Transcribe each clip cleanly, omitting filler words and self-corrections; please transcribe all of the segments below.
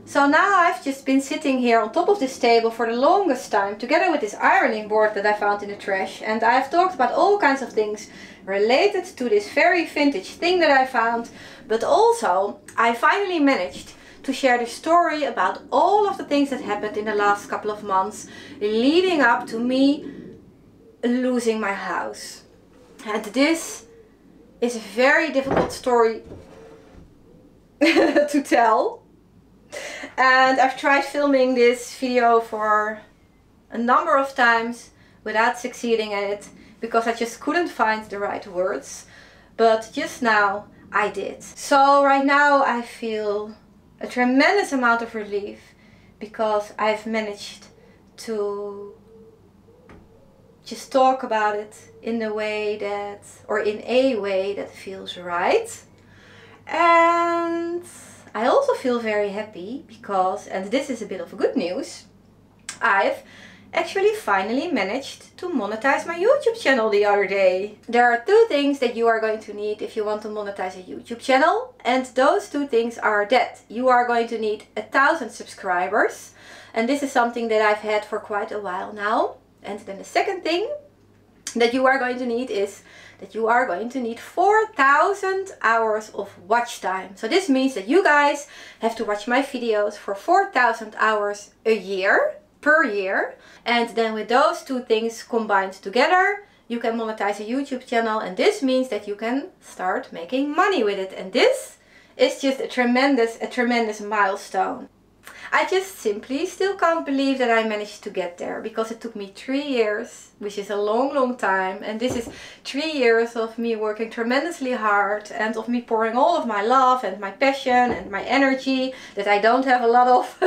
So now I've just been sitting here on top of this table for the longest time together with this ironing board that I found in the trash, and I've talked about all kinds of things related to this very vintage thing that I found, but also I finally managed to share the story about all of the things that happened in the last couple of months leading up to me losing my house. And this is a very difficult story to tell. And I've tried filming this video for a number of times without succeeding at it because I just couldn't find the right words. But just now I did. So right now I feel a tremendous amount of relief because I've managed to just talk about it in a way that, or in a way that feels right. And I also feel very happy because, and this is a bit of good news, I've actually finally managed to monetize my YouTube channel the other day. There are two things that you are going to need if you want to monetize a YouTube channel, and those two things are that you are going to need 1,000 subscribers, and this is something that I've had for quite a while now. And then the second thing that you are going to need is that you are going to need 4,000 hours of watch time. So this means that you guys have to watch my videos for 4,000 hours a year, per year. And then with those two things combined together, you can monetize a YouTube channel, and this means that you can start making money with it. And this is just a tremendous milestone. I just simply still can't believe that I managed to get there, because it took me 3 years, which is a long time, and this is 3 years of me working tremendously hard and of me pouring all of my love and my passion and my energy that I don't have a lot of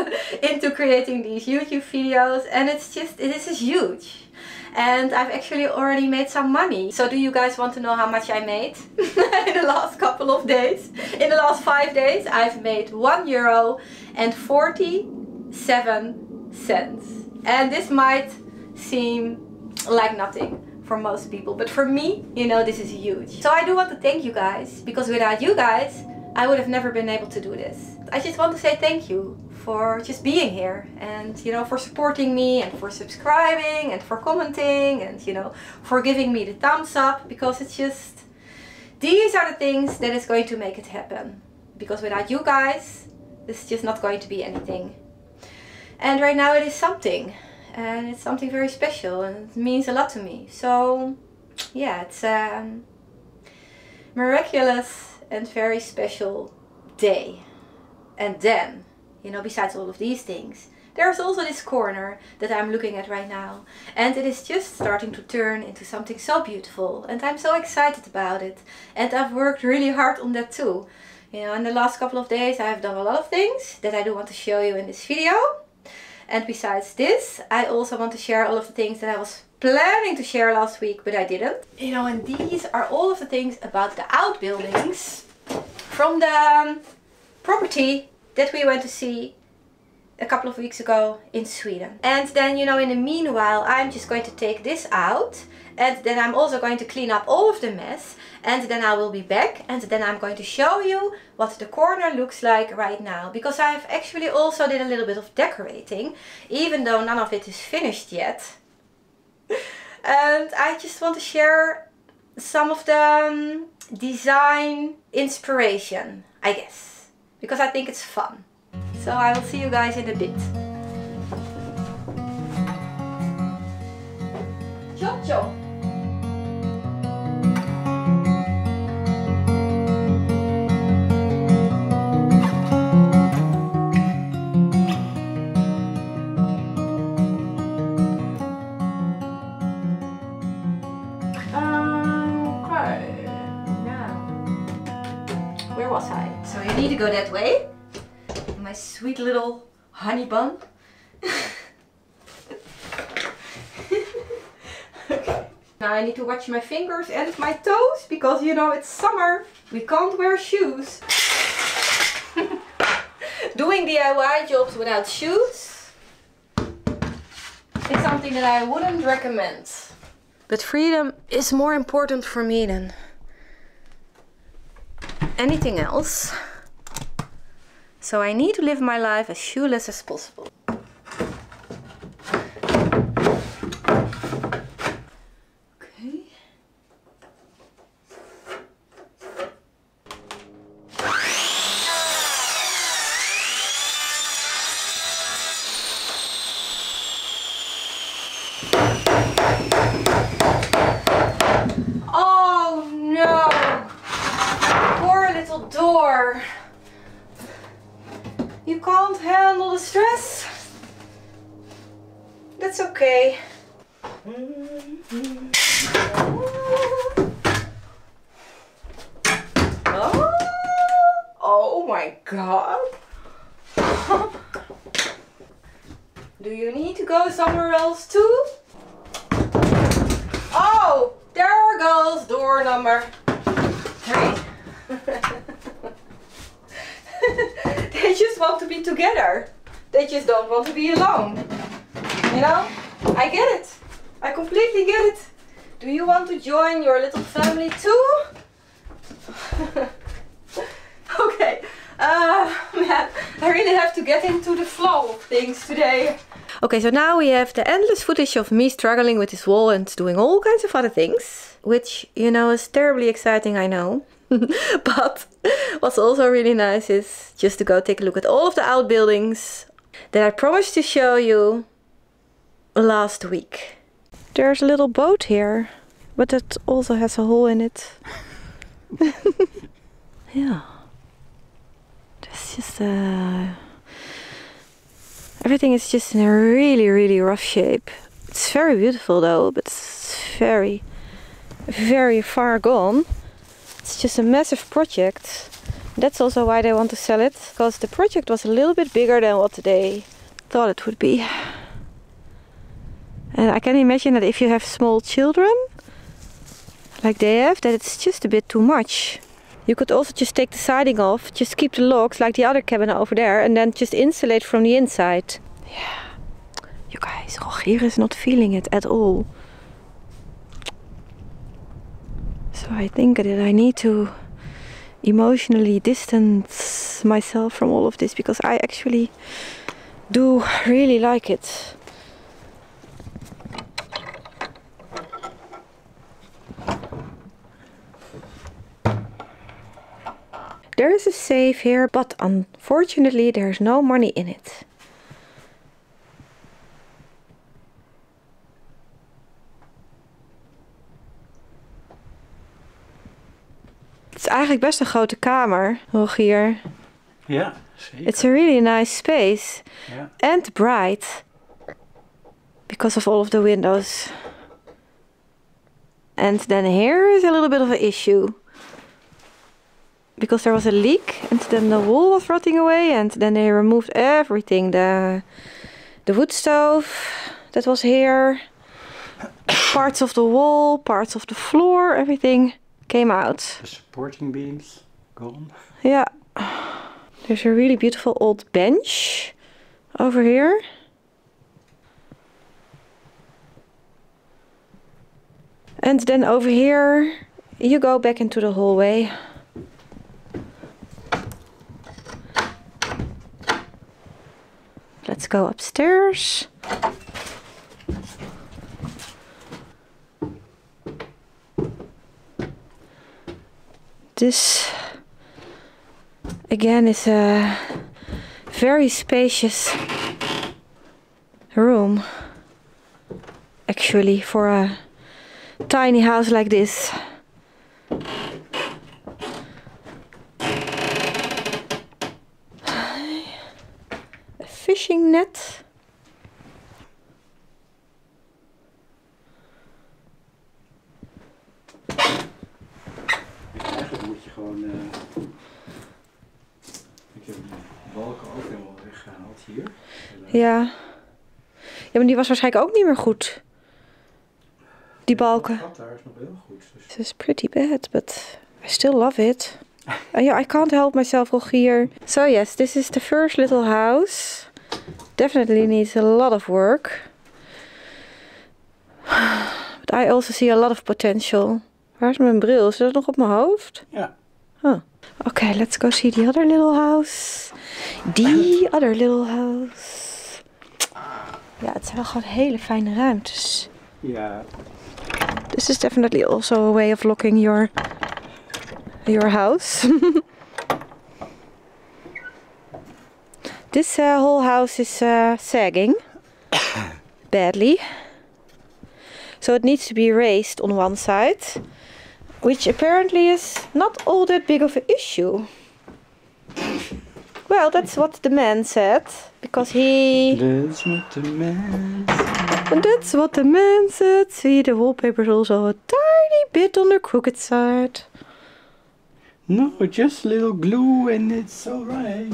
into creating these YouTube videos, and this is huge. And I've actually already made some money. So do you guys want to know how much I made in the last couple of days? In the last 5 days I've made €1.47. And this might seem like nothing for most people, but for me, you know, this is huge. So I do want to thank you guys, because without you guys I would have never been able to do this. I just want to say thank you for just being here, and you know, for supporting me, and for subscribing, and for commenting, and you know, for giving me the thumbs up, because it's just, these are the things that is going to make it happen. Because without you guys, this is just not going to be anything. And right now it is something, and it's something very special, and it means a lot to me. So yeah, it's a miraculous and very special day. And then, you know, besides all of these things, there's also this corner that I'm looking at right now, and it is just starting to turn into something so beautiful, and I'm so excited about it. And I've worked really hard on that too. You know, in the last couple of days I have done a lot of things that I do want to show you in this video. And besides this, I also want to share all of the things that I was planning to share last week, but I didn't. You know, and these are all of the things about the outbuildings from the property that we went to see a couple of weeks ago in Sweden. And then, you know, in the meanwhile, I'm just going to take this out, and then I'm also going to clean up all of the mess, and then I will be back, and then I'm going to show you what the corner looks like right now, because I've actually also did a little bit of decorating, even though none of it is finished yet. And I just want to share some of the design inspiration, I guess, because I think it's fun. So I will see you guys in a bit. Chop chop! Okay, now, where was I? So you need to go that way. My sweet little honey bun. Okay. Now I need to watch my fingers and my toes, because you know, it's summer. We can't wear shoes. Doing DIY jobs without shoes is something that I wouldn't recommend. But freedom is more important for me than anything else. So I need to live my life as shoeless as possible. Okay. Oh no! Poor little door. You can't handle the stress? That's okay. Oh my god. Do you need to go somewhere else too? Oh, there goes door number 3. They just want to be together. They just don't want to be alone. You know? I get it. I completely get it. Do you want to join your little family too? Okay. Man, I really have to get into the flow of things today. Okay, so now we have the endless footage of me struggling with this wall and doing all kinds of other things. Which, you know, is terribly exciting, I know. But what's also really nice is just to go take a look at all of the outbuildings that I promised to show you last week. There's a little boat here, but it also has a hole in it. Yeah. It's just everything is just in a really, really rough shape. It's very beautiful though, but it's very, very far gone. It's just a massive project. That's also why they want to sell it, because the project was a little bit bigger than what they thought it would be. And I can imagine that if you have small children, like they have, that it's just a bit too much. You could also just take the siding off, just keep the logs like the other cabin over there, and then just insulate from the inside. Yeah, you guys, Rogier is not feeling it at all. So I think that I need to emotionally distance myself from all of this, because I actually do really like it. There is a safe here, but unfortunately there's no money in it. Het is eigenlijk best een grote kamer, Rogier. Ja, zeker. It's a really nice space. Yeah. And bright. Because of all of the windows. And then here is a little bit of an issue. Because there was a leak and then the wall was rotting away, and then they removed everything. The wood stove that was here, parts of the wall, parts of the floor, everything came out. The supporting beams gone. Yeah. There's a really beautiful old bench over here. And then over here you go back into the hallway. Let's go upstairs. This again is a very spacious room, actually, for a tiny house like this. A fishing net. Eigenlijk moet je gewoon... ik heb die balken ook helemaal weggehaald hier. Ja. Ja, maar die was waarschijnlijk ook niet meer goed. Die balken. Dat daar is nog heel goed. Dus. This is pretty bad, but I still love it. Yeah, I can't help myself, Rogier. So yes, this is the first little house. Definitely needs a lot of work. But I also see a lot of potential. Waar is mijn bril? Is dat nog op mijn hoofd? Ja. Huh. Okay, let's go see the other little house. The other little house. Ja, het zijn wel gewoon hele fijne ruimtes. Ja. This is definitely also a way of locking your house. This whole house is sagging badly. So it needs to be raised on one side, which apparently is not all that big of an issue. Well, that's what the man said, because he... That's what the man said. That's what the man said. See, the wallpaper is also a tiny bit on the crooked side. No, just a little glue and it's alright.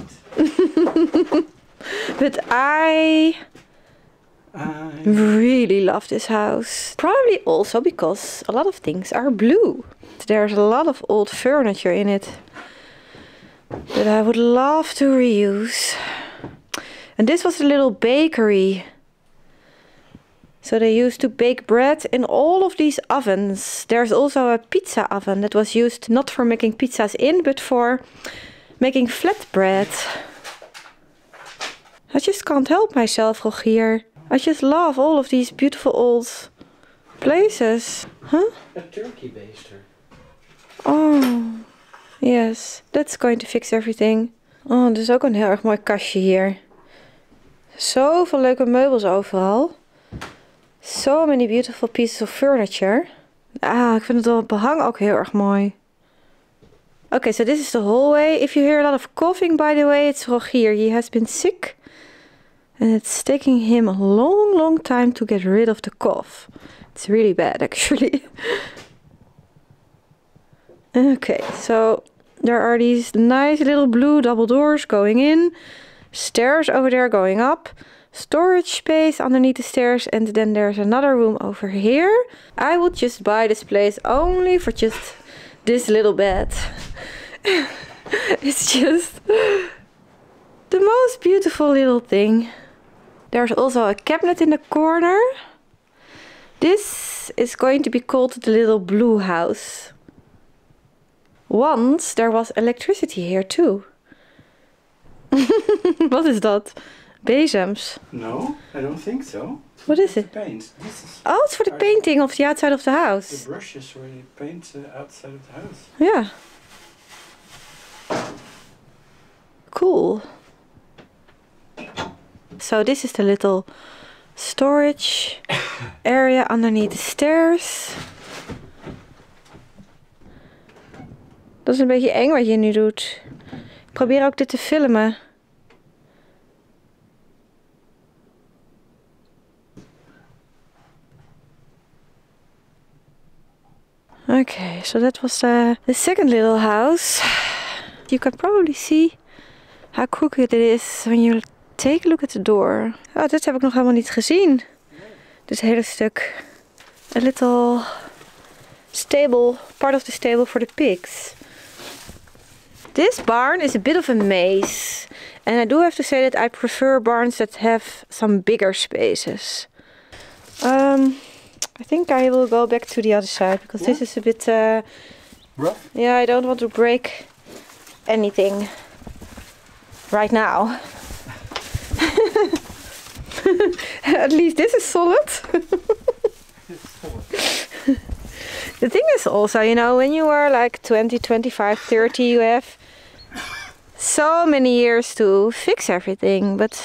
But I really love this house. Probably also because a lot of things are blue. There's a lot of old furniture in it that I would love to reuse. And this was a little bakery. So they used to bake bread in all of these ovens. There's also a pizza oven that was used not for making pizzas in, but for making flatbread. I just can't help myself, Rogier. I just love all of these beautiful old places. Huh? A turkey baster. Oh, yes. That's going to fix everything. Oh, er is ook een heel erg mooi kastje hier. Zoveel leuke meubels overal. So many beautiful pieces of furniture. Ah, ik vind het behang ook heel erg mooi. Okay, so this is the hallway. If you hear a lot of coughing, by the way, it's Rogier. He has been sick. And it's taking him a long time to get rid of the cough. It's really bad, actually. Okay, so there are these nice little blue double doors going in. Stairs over there going up. Storage space underneath the stairs. And then there's another room over here. I would just buy this place only for just this little bed. It's just the most beautiful little thing. There's also a cabinet in the corner. This is going to be called the little blue house. Once there was electricity here too. What is that? Bezems? No, I don't think so. What is it? Paint. This is Oh, it's for the painting of the outside of the house. the brushes where you paint the outside of the house. Yeah. Cool. So this is the little storage area underneath the stairs. Dat is een beetje eng wat je nu doet. Ik probeer ook dit te filmen. Okay, so that was the second little house. You can probably see how crooked it is when you take a look at the door. Oh, dit heb ik nog helemaal niet gezien. Dit hele stuk. A little stable, part of the stable for the pigs. This barn is a bit of a maze. And I do have to say that I prefer barns that have some bigger spaces. I think I will go back to the other side because this is a bit Rough? Yeah, I don't want to break anything right now. At least this is solid. The thing is also, you know, when you are like 20, 25, 30, you have so many years to fix everything, but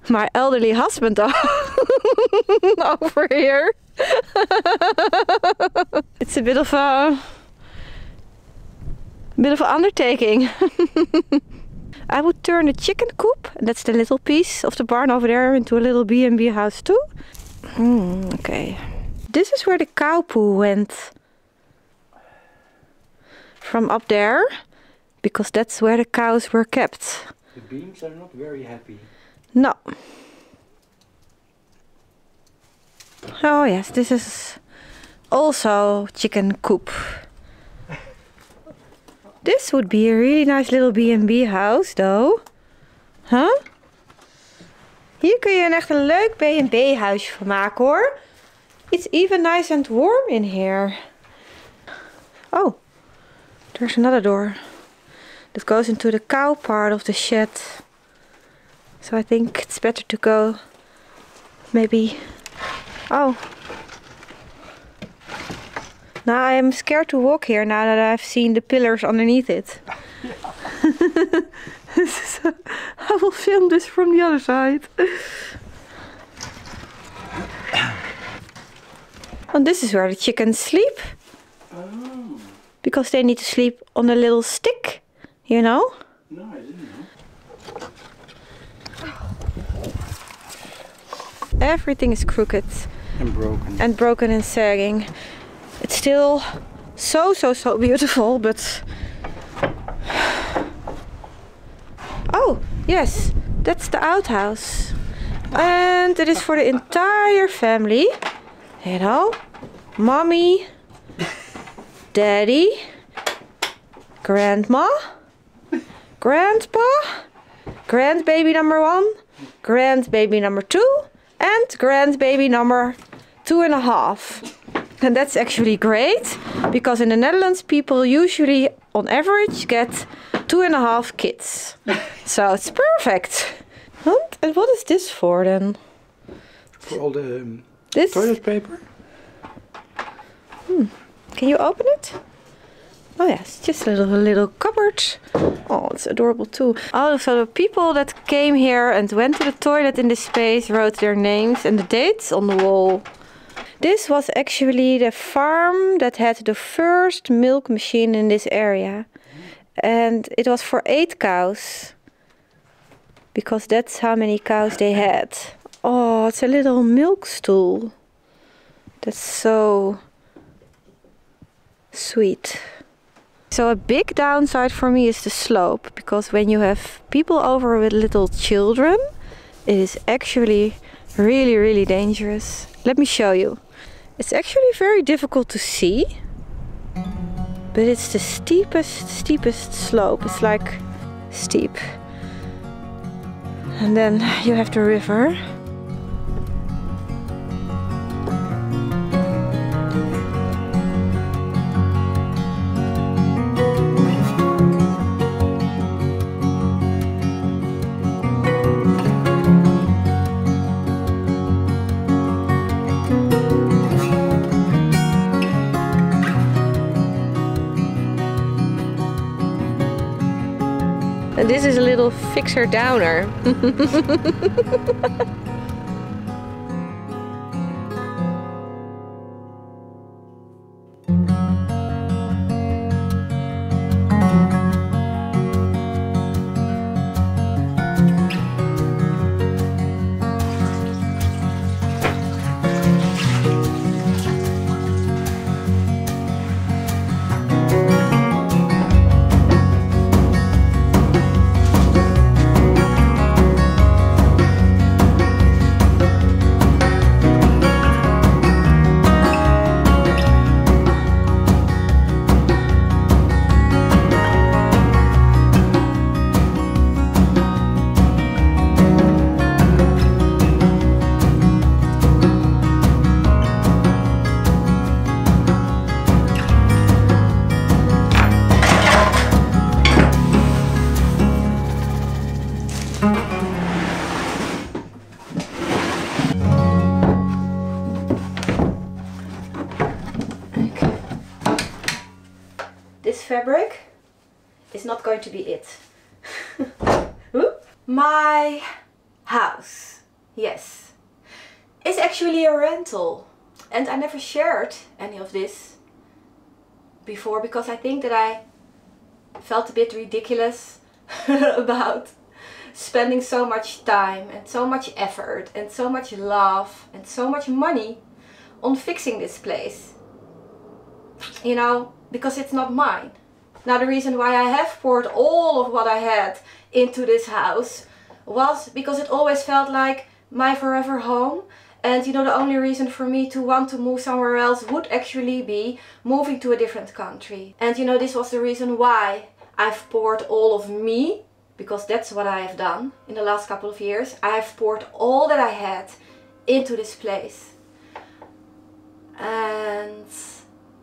my elderly husband over here, it's a bit of an undertaking. I would turn the chicken coop, that's the little piece of the barn over there, into a little B&B house too. Okay. This is where the cow poo went. From up there, because that's where the cows were kept. The beams are not very happy. No. Oh yes, this is also chicken coop. This would be a really nice little B&B house though. Huh? Hier kun je echt een leuk B&B huisje van maken hoor. It's even nice and warm in here. Oh, there's another door. that goes into the cow part of the shed. So I think it's better to go maybe... Oh! Now I am scared to walk here now that I've seen the pillars underneath it. I will film this from the other side. And this is where the chickens sleep. Oh. Because they need to sleep on a little stick, you know? No, I didn't know. Everything is crooked. And broken. And broken and sagging. It's still so beautiful, but... Oh, yes, that's the outhouse. And it is for the entire family. You know, mommy, daddy, grandma, grandpa, grandbaby number 1, grandbaby number 2, and grandbaby number 2.5. And that's actually great, because in the Netherlands people usually on average get 2.5 kids. So it's perfect. And what is this for then? For all the this? toilet paper? Can you open it? Oh yes, just a little cupboard. Oh, it's adorable too. Oh, so the people that came here and went to the toilet in this space wrote their names and the dates on the wall. This was actually the farm that had the first milk machine in this area. And it was for 8 cows. Because that's how many cows they had. Oh, it's a little milk stool. That's so sweet. So a big downside for me is the slope. Because when you have people over with little children, it is actually really dangerous. Let me show you. It's actually very difficult to see. But it's the steepest slope. It's like steep. And then you have the river. And this is a little fixer-downer. This fabric is not going to be it. My house, yes, is actually a rental. And I never shared any of this before because I think that I felt a bit ridiculous about spending so much time and so much effort and so much love and so much money on fixing this place. You know, because it's not mine. Now the reason why I have poured all of what I had into this house was because it always felt like my forever home. And you know, the only reason for me to want to move somewhere else would actually be moving to a different country. And you know, this was the reason why I've poured all of me, because that's what I have done in the last couple of years. I have poured all that I had into this place. And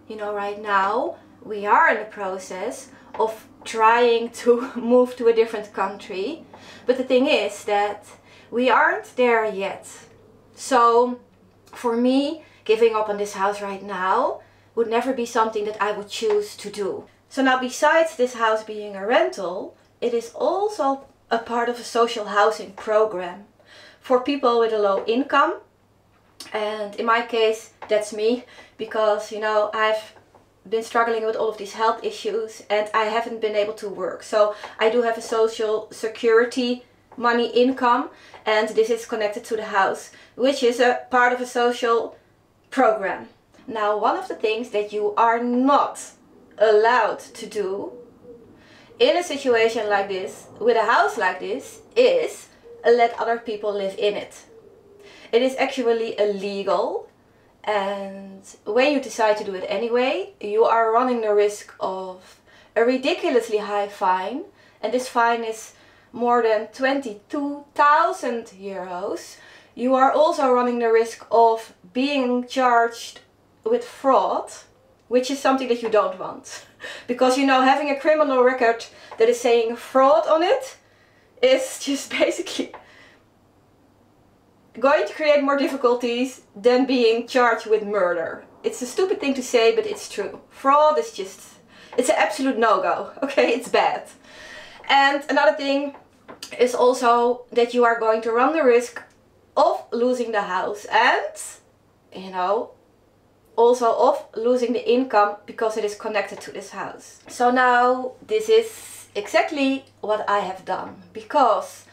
you know, right now we are in the process of trying to move to a different country. But the thing is that we aren't there yet. So for me, giving up on this house right now would never be something that I would choose to do. So now, besides this house being a rental, it is also a part of a social housing program for people with a low income. And in my case, that's me, because, you know, I've been struggling with all of these health issues and I haven't been able to work. So I do have a social security money income, and this is connected to the house, which is a part of a social program. Now, one of the things that you are not allowed to do in a situation like this, with a house like this, is let other people live in it. It is actually illegal, and when you decide to do it anyway, you are running the risk of a ridiculously high fine, and this fine is more than 22,000 euros. You are also running the risk of being charged with fraud, which is something that you don't want. Because, you know, having a criminal record that is saying fraud on it is just basically going to create more difficulties than being charged with murder. It's a stupid thing to say, but it's true. Fraud is just, it's an absolute no-go, okay? It's bad. And another thing is also that you are going to run the risk of losing the house and, you know, also of losing the income because it is connected to this house. So now this is exactly what I have done, because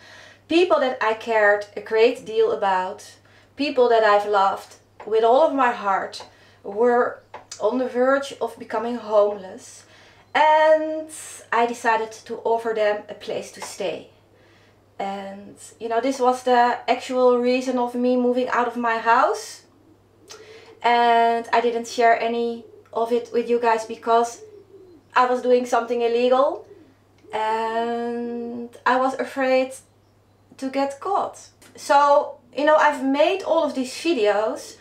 people that I cared a great deal about, people that I've loved with all of my heart, were on the verge of becoming homeless, and I decided to offer them a place to stay. And, you know, this was the actual reason of me moving out of my house. And I didn't share any of it with you guys because I was doing something illegal and I was afraid to get caught. So, you know, I've made all of these videos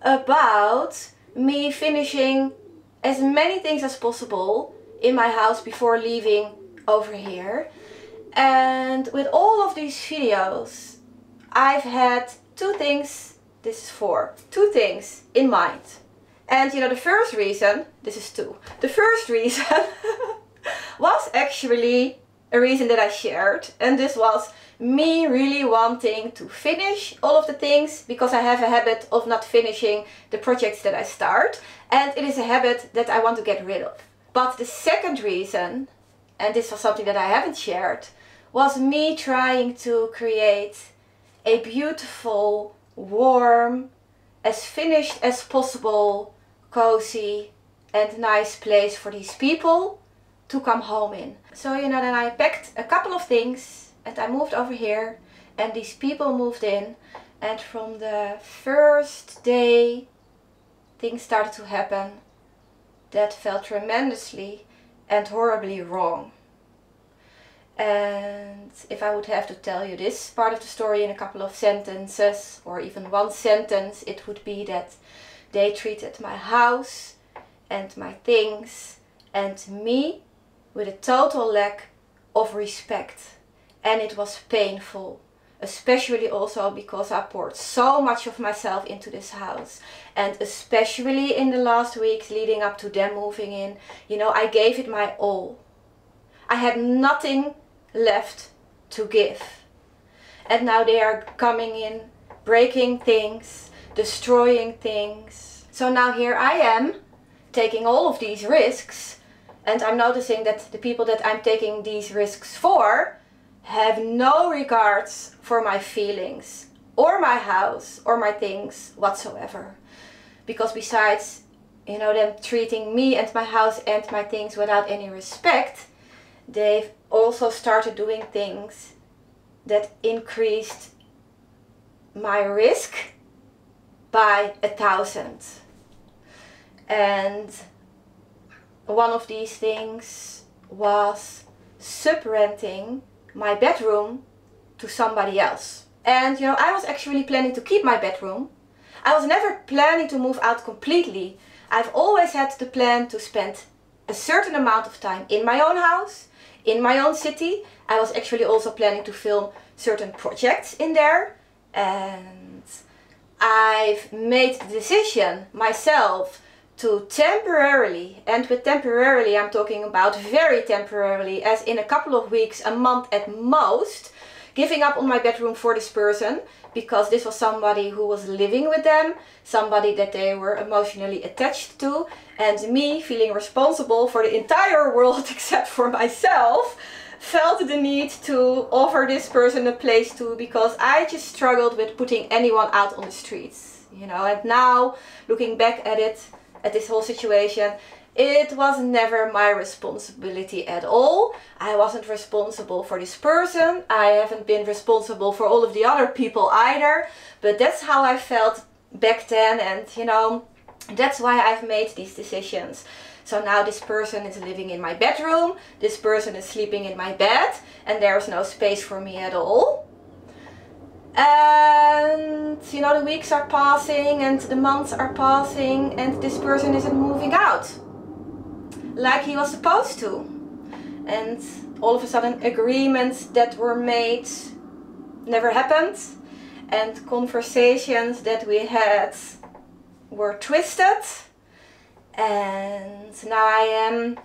about me finishing as many things as possible in my house before leaving over here. And with all of these videos, I've had two things in mind. And, you know, the first reason, this is two. The first reason was actually a reason that I shared, and this was me really wanting to finish all of the things, because I have a habit of not finishing the projects that I start, and it is a habit that I want to get rid of. But the second reason, and this was something that I haven't shared, was me trying to create a beautiful, warm, as finished as possible, cozy and nice place for these people to come home in. So, you know, then I packed a couple of things and I moved over here, and these people moved in, and from the first day things started to happen that felt tremendously and horribly wrong. And if I would have to tell you this part of the story in a couple of sentences, or even one sentence, it would be that they treated my house and my things and me with a total lack of respect. And it was painful, especially also because I poured so much of myself into this house, and especially in the last weeks leading up to them moving in, you know, I gave it my all. I had nothing left to give, and now they are coming in, breaking things, destroying things. So now here I am taking all of these risks, and I'm noticing that the people that I'm taking these risks for have no regards for my feelings or my house or my things whatsoever. Because besides, you know, them treating me and my house and my things without any respect, they've also started doing things that increased my risk by 1,000. And one of these things was sub-renting my bedroom to somebody else. And, you know, I was actually planning to keep my bedroom. I was never planning to move out completely. I've always had the plan to spend a certain amount of time in my own house, in my own city. I was actually also planning to film certain projects in there, and I've made the decision myself to temporarily, and with temporarily I'm talking about very temporarily, as in a couple of weeks, a month at most, giving up on my bedroom for this person, because this was somebody who was living with them, somebody that they were emotionally attached to, and me feeling responsible for the entire world except for myself, felt the need to offer this person a place to, because I just struggled with putting anyone out on the streets, you know. And now, looking back at it, at this whole situation, it was never my responsibility at all. I wasn't responsible for this person. I haven't been responsible for all of the other people either. But that's how I felt back then, and you know, that's why I've made these decisions. So now this person is living in my bedroom, this person is sleeping in my bed, and there's no space for me at all. And you know, the weeks are passing and the months are passing, and this person isn't moving out like he was supposed to. And all of a sudden agreements that were made never happened, and conversations that we had were twisted. And now I am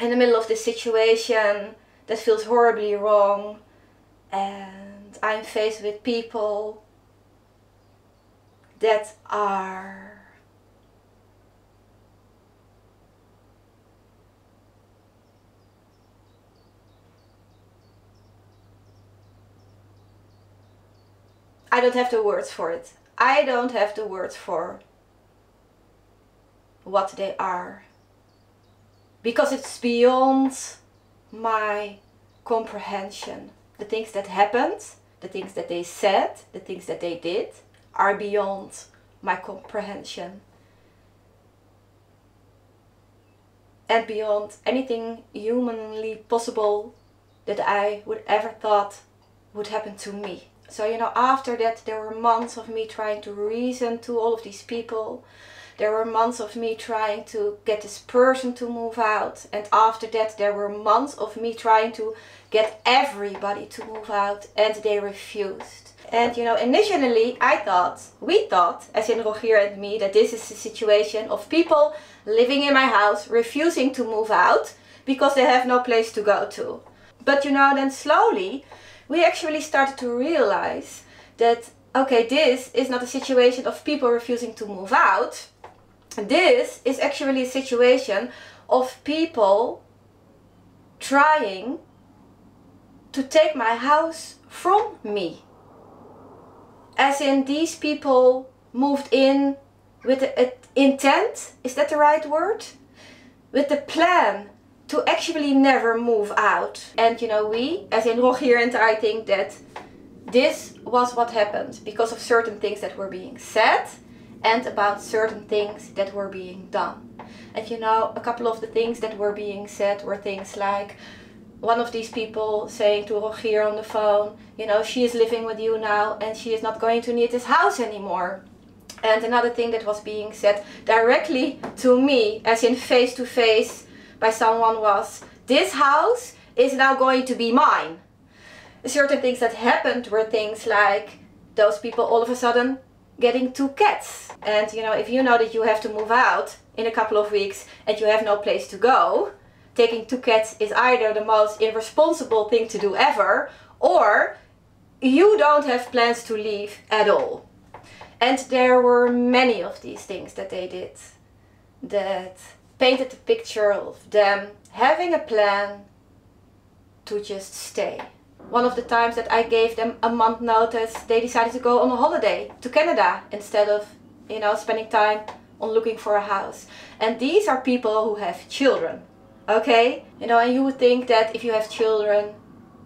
in the middle of this situation that feels horribly wrong, and I'm faced with people that are I don't have the words for it. I don't have the words for what they are, because it's beyond my comprehension. The things that happened, the things that they said, the things that they did are beyond my comprehension, and beyond anything humanly possible that I would ever thought would happen to me. So you know, after that there were months of me trying to reason to all of these people. There were months of me trying to get this person to move out. And after that there were months of me trying to get everybody to move out, and they refused. And you know, initially we thought, as in Rogier and me, that this is a situation of people living in my house refusing to move out because they have no place to go to. But you know, then slowly we actually started to realize that, okay, this is not a situation of people refusing to move out. This is actually a situation of people trying to take my house from me. As in, these people moved in with an intent, is that the right word? With the plan to actually never move out. And you know, we, as in Rogier and I, think that this was what happened because of certain things that were being said and about certain things that were being done. And you know, a couple of the things that were being said were things like one of these people saying to Rogier on the phone, you know, she is living with you now and she is not going to need this house anymore. And another thing that was being said directly to me, as in face to face by someone, was, this house is now going to be mine. Certain things that happened were things like those people all of a sudden getting 2 cats. And you know, if you know that you have to move out in a couple of weeks and you have no place to go, taking 2 cats is either the most irresponsible thing to do ever, or you don't have plans to leave at all. And there were many of these things that they did that painted the picture of them having a plan to just stay. One of the times that I gave them a month notice, they decided to go on a holiday to Canada instead of, you know, spending time on looking for a house. And these are people who have children, okay? You know, and you would think that if you have children,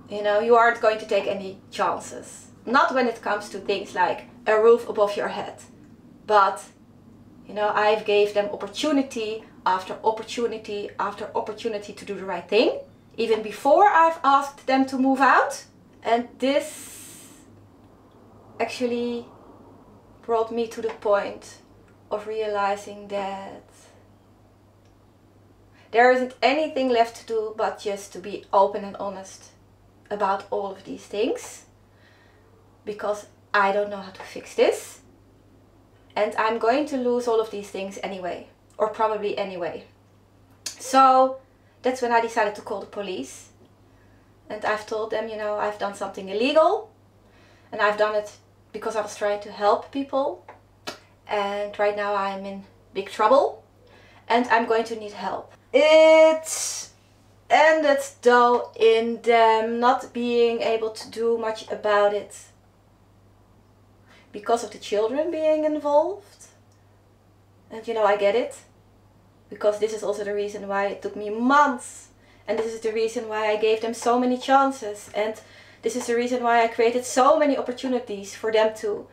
you know, you aren't going to take any chances. Not when it comes to things like a roof above your head. But, you know, I've gave them opportunity after opportunity after opportunity to do the right thing, even before I've asked them to move out. And this actually brought me to the point of realizing that there isn't anything left to do but just to be open and honest about all of these things, because I don't know how to fix this, and I'm going to lose all of these things anyway, or probably anyway. So that's when I decided to call the police, and I've told them, you know, I've done something illegal, and I've done it because I was trying to help people, and right now I'm in big trouble and I'm going to need help. It ended though in them not being able to do much about it because of the children being involved. And you know, I get it, because this is also the reason why it took me months, and this is the reason why I gave them so many chances, and this is the reason why I created so many opportunities for them to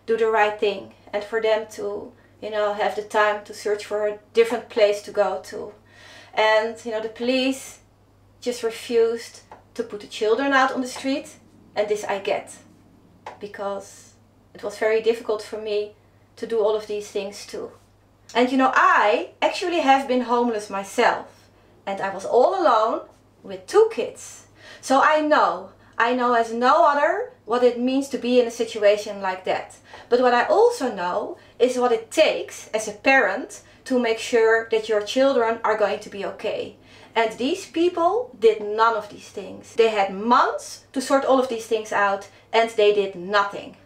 do the right thing, and for them to, you know, have the time to search for a different place to go to. And you know, the police just refused to put the children out on the street, and this I get, because it was very difficult for me to do all of these things too. And you know, I actually have been homeless myself, and I was all alone with 2 kids. So I know as no other what it means to be in a situation like that. But what I also know is what it takes as a parent to make sure that your children are going to be okay. And these people did none of these things. They had months to sort all of these things out, and they did nothing.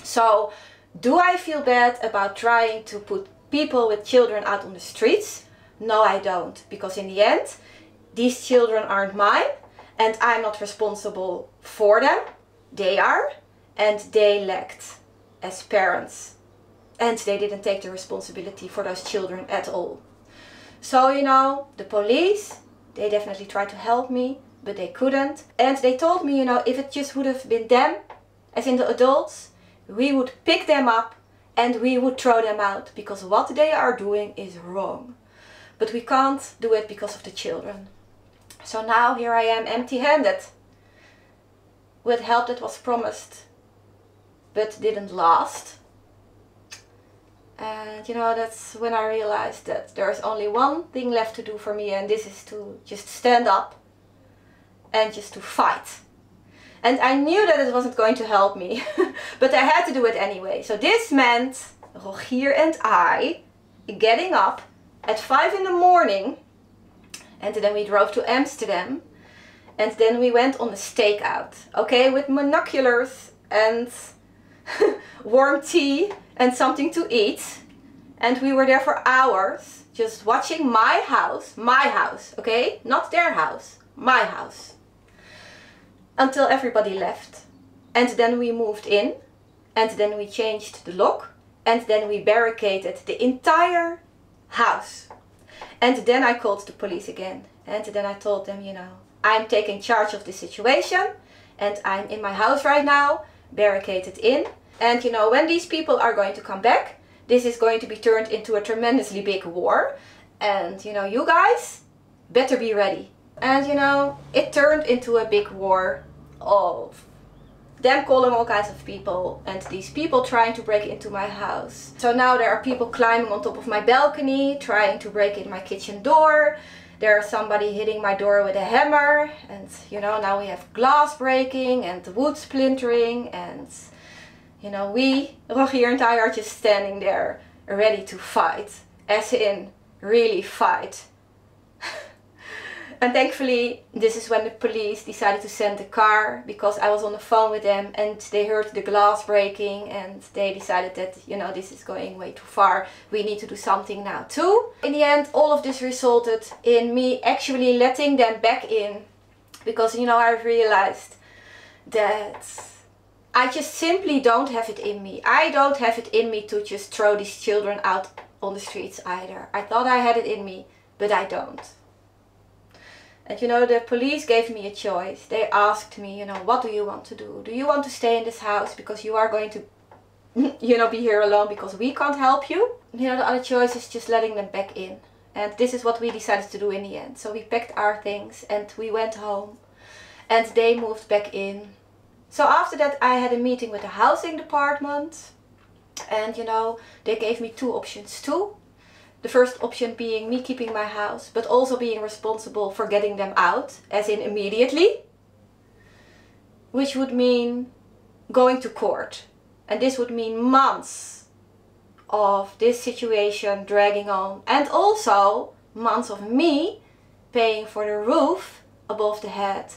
So do I feel bad about trying to put people with children out on the streets? No, I don't, because in the end these children aren't mine, and I'm not responsible for them. They are, and they lacked as parents, and they didn't take the responsibility for those children at all. So you know, the police, they definitely tried to help me, but they couldn't. And they told me, you know, if it just would have been them, as in the adults, we would pick them up and we would throw them out, because what they are doing is wrong. But we can't do it because of the children. So now here I am, empty-handed, with help that was promised but didn't last. And you know, that's when I realized that there's only one thing left to do for me, and this is to just stand up and just to fight. And I knew that it wasn't going to help me, but I had to do it anyway. So this meant Rogier and I getting up at 5 in the morning, and then we drove to Amsterdam, and then we went on a stakeout, okay, with binoculars and warm tea and something to eat. And we were there for hours just watching my house, okay, not their house, my house, until everybody left. And then we moved in, and then we changed the lock, and then we barricaded the entire house. And then I called the police again, and then I told them, you know, I'm taking charge of the situation, and I'm in my house right now, barricaded in. And you know, when these people are going to come back, this is going to be turned into a tremendously big war. And you know, you guys better be ready. And you know, it turned into a big war of them calling all kinds of people, and these people trying to break into my house. So now there are people climbing on top of my balcony, trying to break in my kitchen door. There's somebody hitting my door with a hammer, and you know, now we have glass breaking and wood splintering, and you know, Rogier and I are just standing there ready to fight, as in really fight. And thankfully, this is when the police decided to send a car, because I was on the phone with them and they heard the glass breaking, and they decided that, you know, this is going way too far. We need to do something now too. In the end, all of this resulted in me actually letting them back in, because, you know, I've realized that I just simply don't have it in me. I don't have it in me to just throw these children out on the streets either. I thought I had it in me, but I don't. And you know, the police gave me a choice. They asked me, you know, what do you want to do? Do you want to stay in this house because you are going to, you know, be here alone because we can't help you? You know, the other choice is just letting them back in. And this is what we decided to do in the end. So we packed our things and we went home, and they moved back in. So after that I had a meeting with the housing department, and you know, they gave me 2 options too. The first option being me keeping my house, but also being responsible for getting them out, as in immediately. Which would mean going to court. And this would mean months of this situation dragging on. And also months of me paying for the roof above the head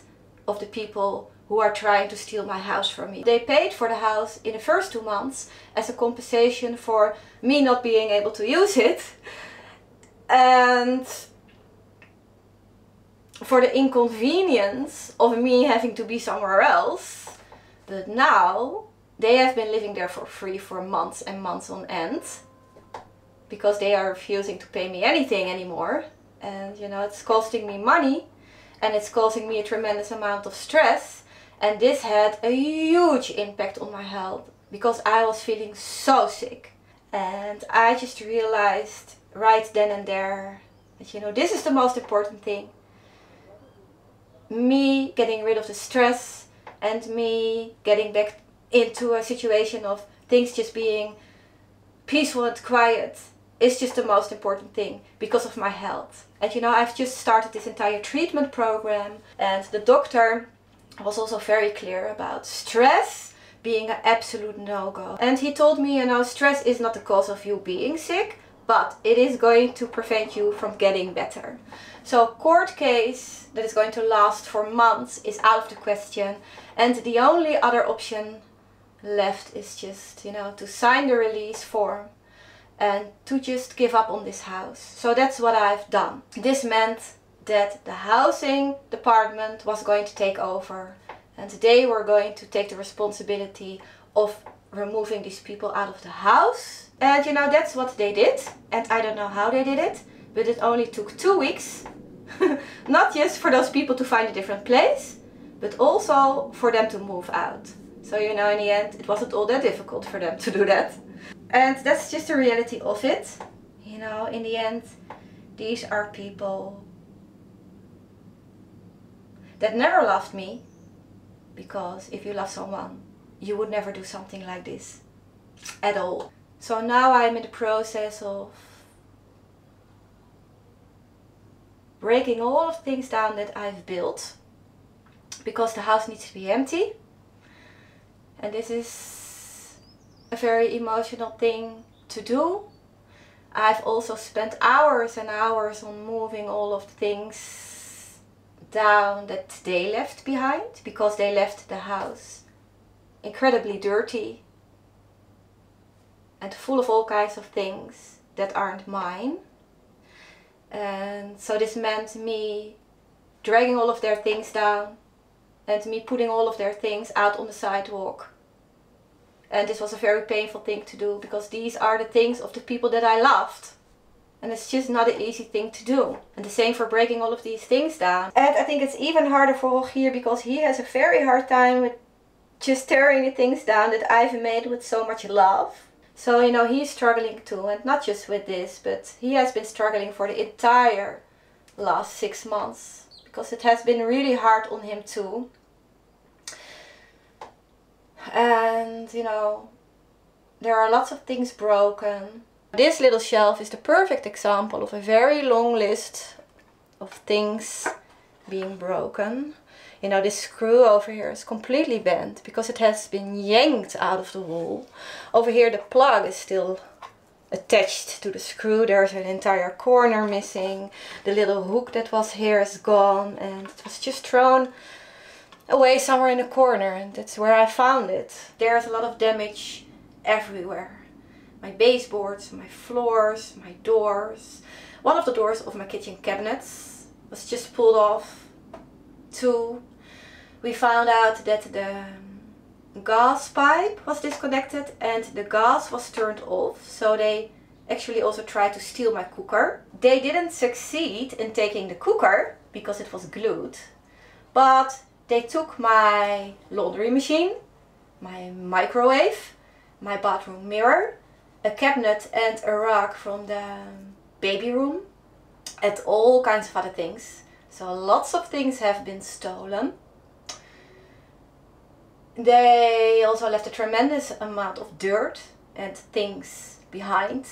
of the people who are trying to steal my house from me. They paid for the house in the first 2 months as a compensation for me not being able to use it. And for the inconvenience of me having to be somewhere else. But now they have been living there for free for months and months on end, because they are refusing to pay me anything anymore. And you know, it's costing me money and it's causing me a tremendous amount of stress. And this had a huge impact on my health because I was feeling so sick. And I just realized right then and there that, you know, this is the most important thing. Me getting rid of the stress and me getting back into a situation of things just being peaceful and quiet is just the most important thing because of my health. And you know, I've just started this entire treatment program, and the doctor was also very clear about stress being an absolute no-go. And he told me, you know, stress is not the cause of you being sick, but it is going to prevent you from getting better. So a court case that is going to last for months is out of the question, and the only other option left is just, you know, to sign the release form and to just give up on this house. So that's what I've done. This meant that the housing department was going to take over, and they were going to take the responsibility of removing these people out of the house. And you know, that's what they did, and I don't know how they did it, but it only took 2 weeks. Not just for those people to find a different place, but also for them to move out. So you know, in the end, it wasn't all that difficult for them to do that. And that's just the reality of it. You know, in the end, these are people that never loved me, because if you love someone, you would never do something like this at all. So now I'm in the process of breaking all of the things down that I've built, because the house needs to be empty. And this is a very emotional thing to do. I've also spent hours and hours on moving all of the things down that they left behind, because they left the house incredibly dirty and full of all kinds of things that aren't mine. And so this meant me dragging all of their things down and me putting all of their things out on the sidewalk. And this was a very painful thing to do, because these are the things of the people that I loved. And it's just not an easy thing to do. And the same for breaking all of these things down. And I think it's even harder for Rogier, because he has a very hard time with just tearing the things down that I've made with so much love. So, you know, he's struggling too, and not just with this, but he has been struggling for the entire last 6 months, because it has been really hard on him too. And, you know, there are lots of things broken. This little shelf is the perfect example of a very long list of things being broken. You know, this screw over here is completely bent because it has been yanked out of the wall. Over here the plug is still attached to the screw. There's an entire corner missing. The little hook that was here is gone, and it was just thrown away somewhere in a corner, and that's where I found it. There's a lot of damage everywhere. My baseboards, my floors, my doors. One of the doors of my kitchen cabinets was just pulled off. 2, we found out that the gas pipe was disconnected and the gas was turned off. So they actually also tried to steal my cooker. They didn't succeed in taking the cooker because it was glued, but they took my laundry machine, my microwave, my bathroom mirror, a cabinet and a rug from the baby room, and all kinds of other things. So lots of things have been stolen. They also left a tremendous amount of dirt and things behind.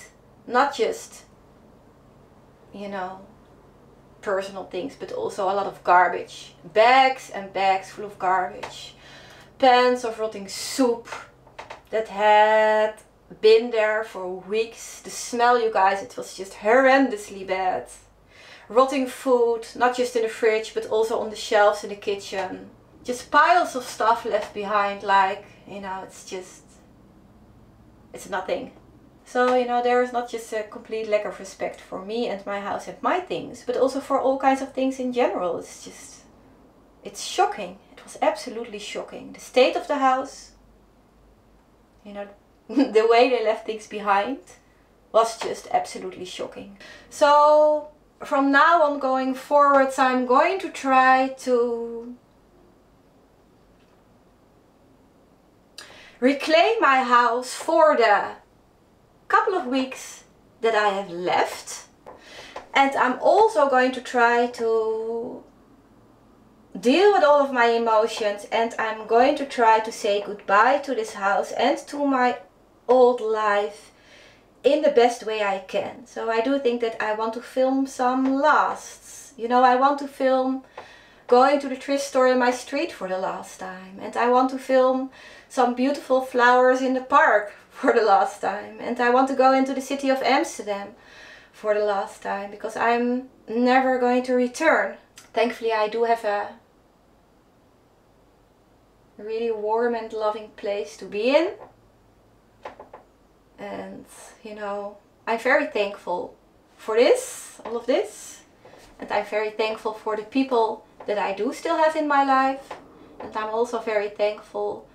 Not just you know, personal things, but also a lot of garbage. Bags and bags full of garbage. Pans of rotting soup that had been there for weeks. The smell, you guys, it was just horrendously bad. Rotting food, not just in the fridge, but also on the shelves in the kitchen. Just piles of stuff left behind, like, you know, it's nothing. So, you know, there is not just a complete lack of respect for me and my house and my things, but also for all kinds of things in general. It's shocking. It was absolutely shocking. The state of the house, you know, the way they left things behind was just absolutely shocking. So, from now on going forwards, I'm going to try to reclaim my house for the couple of weeks that I have left. And I'm also going to try to deal with all of my emotions, and I'm going to try to say goodbye to this house and to my old life in the best way I can. So I do think that I want to film some lasts. You know, I want to film going to the thrift store in my street for the last time, and I want to film some beautiful flowers in the park for the last time, and I want to go into the city of Amsterdam for the last time, because I'm never going to return. Thankfully I do have a really warm and loving place to be in, and you know, I'm very thankful for this, all of this, and I'm very thankful for the people that I do still have in my life, and I'm also very thankful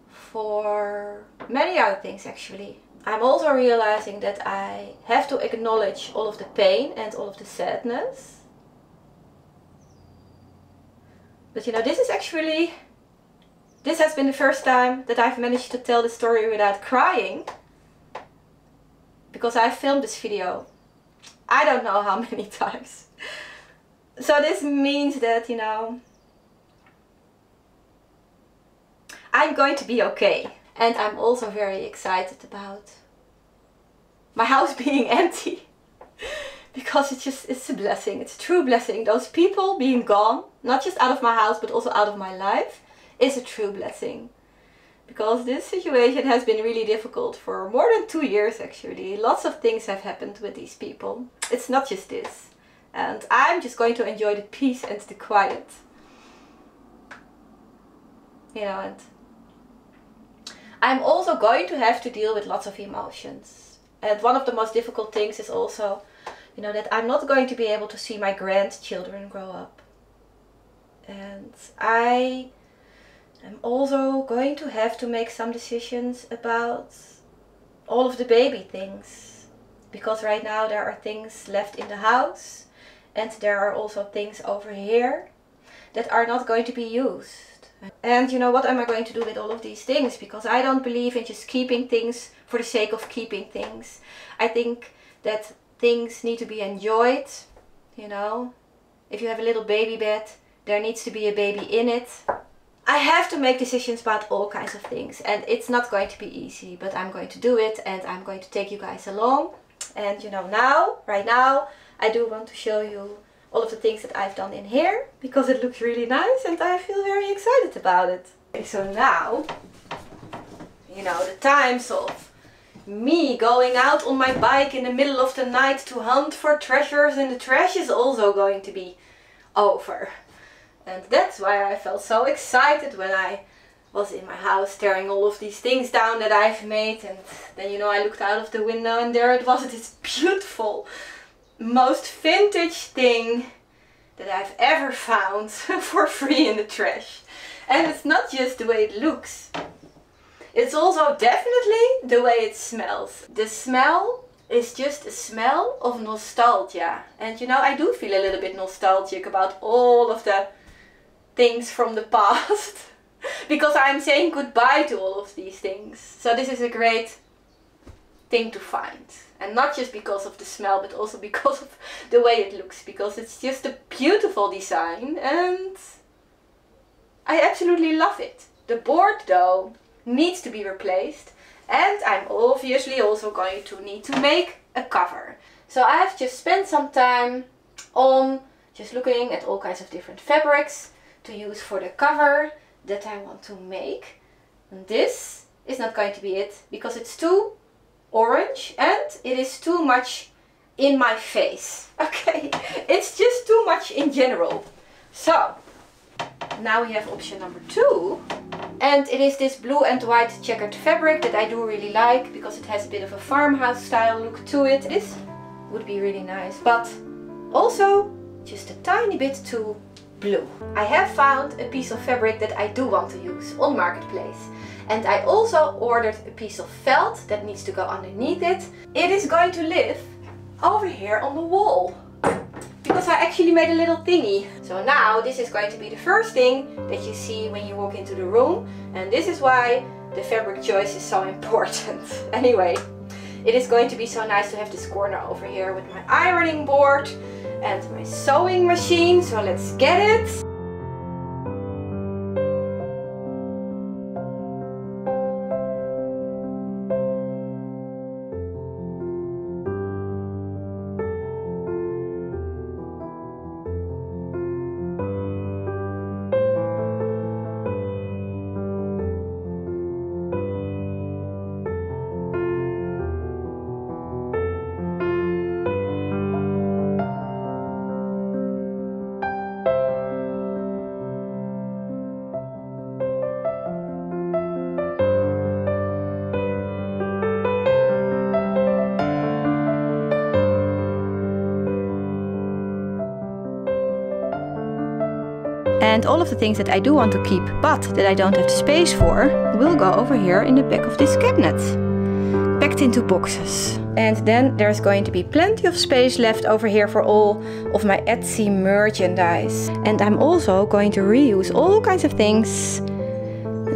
for many other things actually. I'm also realizing that I have to acknowledge all of the pain and all of the sadness. But you know, this has been the first time that I've managed to tell the story without crying. Because I filmed this video, I don't know how many times. So this means that, you know, I'm going to be okay. And I'm also very excited about my house being empty. Because it's a blessing, it's a true blessing. Those people being gone, not just out of my house, but also out of my life, is a true blessing. Because this situation has been really difficult for more than 2 years actually. Lots of things have happened with these people. It's not just this. And I'm just going to enjoy the peace and the quiet. You know, and I'm also going to have to deal with lots of emotions. And one of the most difficult things is also, you know, that I'm not going to be able to see my grandchildren grow up. And I am also going to have to make some decisions about all of the baby things. Because right now there are things left in the house, and there are also things over here that are not going to be used. And you know, what am I going to do with all of these things? Because I don't believe in just keeping things for the sake of keeping things. I think that things need to be enjoyed, you know. If you have a little baby bed, there needs to be a baby in it. I have to make decisions about all kinds of things, and it's not going to be easy, but I'm going to do it, and I'm going to take you guys along. And you know, right now, I do want to show you all of the things that I've done in here, because it looks really nice and I feel very excited about it. Okay, so now, you know, the times of me going out on my bike in the middle of the night to hunt for treasures in the trash is also going to be over. And that's why I felt so excited when I was in my house tearing all of these things down that I've made, and then, you know, I looked out of the window and there it was, this beautiful, most vintage thing that I've ever found for free in the trash. And it's not just the way it looks, it's also definitely the way it smells. The smell is just a smell of nostalgia, and you know, I do feel a little bit nostalgic about all of the things from the past because I'm saying goodbye to all of these things. So this is a great thing to find. And not just because of the smell, but also because of the way it looks. Because it's just a beautiful design and I absolutely love it. The board though needs to be replaced. And I'm obviously also going to need to make a cover. So I have just spent some time on just looking at all kinds of different fabrics to use for the cover that I want to make. And this is not going to be it because it's too orange and it is too much in my face. Okay, it's just too much in general. So now we have option number 2, and it is this blue and white checkered fabric that I do really like because it has a bit of a farmhouse style look to it. This would be really nice, but also just a tiny bit too blue. I have found a piece of fabric that I do want to use on Marketplace, and I also ordered a piece of felt that needs to go underneath it. It is going to live over here on the wall because I actually made a little thingy. So now this is going to be the first thing that you see when you walk into the room, and this is why the fabric choice is so important. Anyway, it is going to be so nice to have this corner over here with my ironing board and my sewing machine, so let's get it. And all of the things that I do want to keep, but that I don't have the space for, will go over here in the back of this cabinet, packed into boxes. And then there's going to be plenty of space left over here for all of my Etsy merchandise. And I'm also going to reuse all kinds of things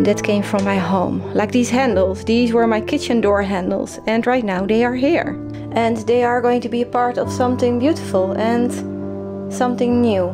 that came from my home. Like these handles. These were my kitchen door handles, and right now they are here. And they are going to be a part of something beautiful and something new.